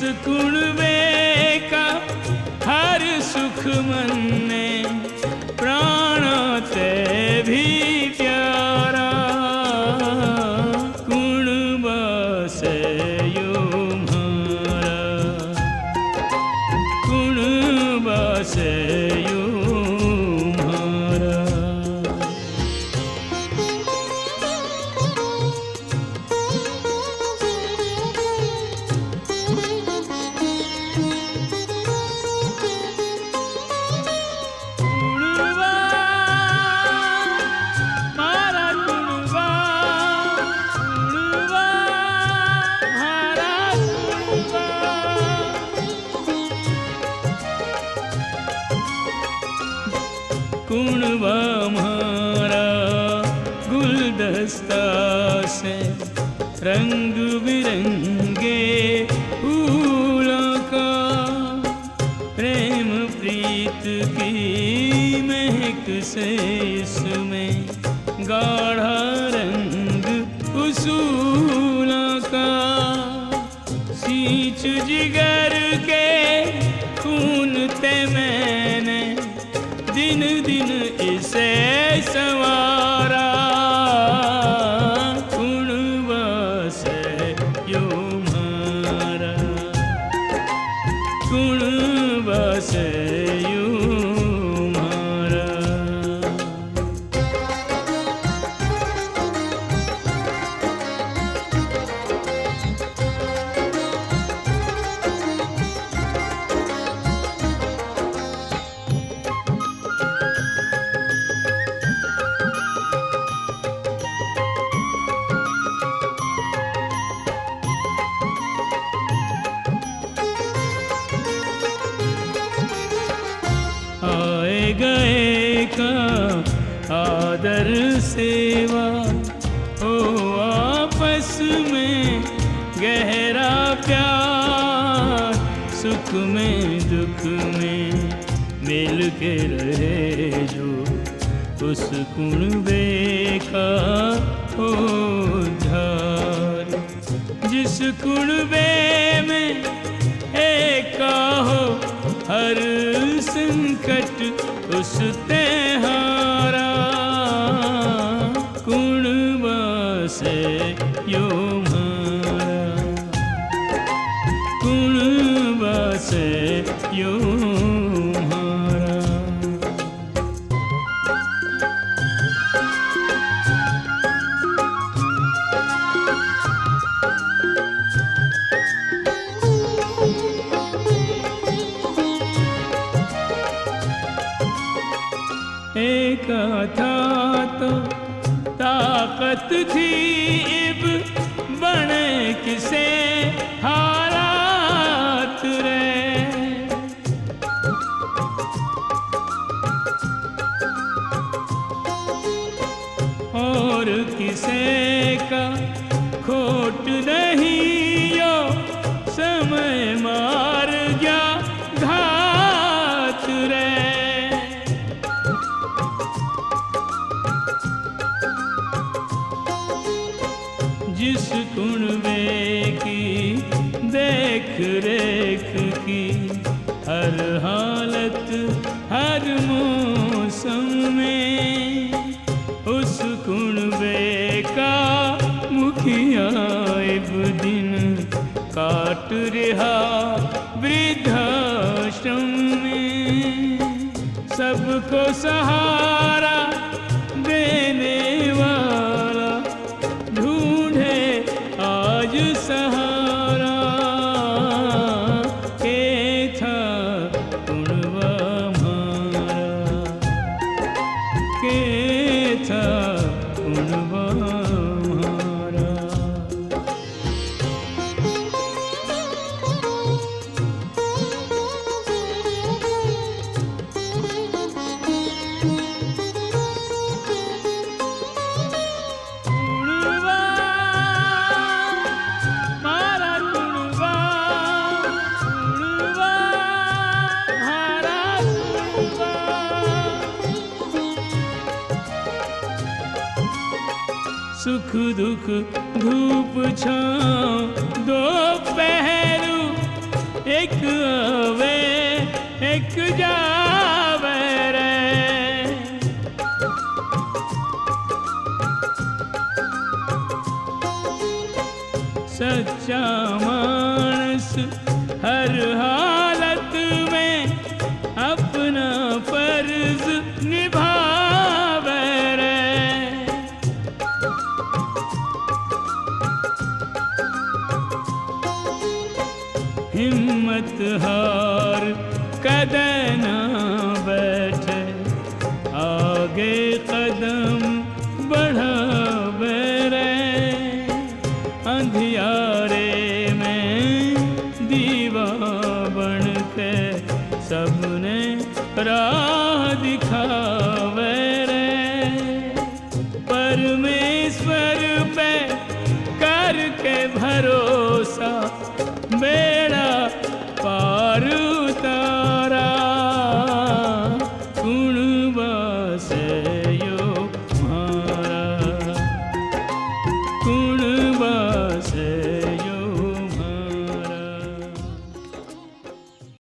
कुणबे का हर सुख मन में प्राणों से भी प्यारा कुणबा से यो म्हारा कुणबा से यो म्हारा। कुणबा म्हारा गुलदस्ता से रंग बिरंगे फूलों का प्रेम प्रीत की महक से इसमें गाढ़ा रंग उसूलों का सींच जिगर के खून ते मैंने दिन दिन इसे संवारा कुणबा से यो म्हारा कुणबा से यो म्हारा। आए गए का आदर सेवा हो आपस में गहरा प्यार सुख में दुख में मिल के रहे जो उस कुणबे का हो उद्धार। जिस कुणबे में एका हो हर संकट उस ते हारा कुणबा से यो म्हारा कुणबा से यो म्हारा। एका था तो ताकत थी इब बने किसे हारात रे और किसे का खोट नहीं यो समय मार गया घात रे। जिस कुणबे की देख रेख की हर हालत हर मौसम में उस कुणबे का मुखिया इब दिन काट रहा वृद्धाश्रम में सबको सहारा देने वाला आज सहारा के था कुणबा म्हारा के था कुणबा म्हारा। सुख दुख धूप छाँव दो पहलू सच्चा मानस हर हालत में अपना फर्ज निभावे रे। हिम्मत हार कदे ना बैठे, आगे कदम बढ़ावे रे। अंधियारे में दीवा बन के सबने राह दिखा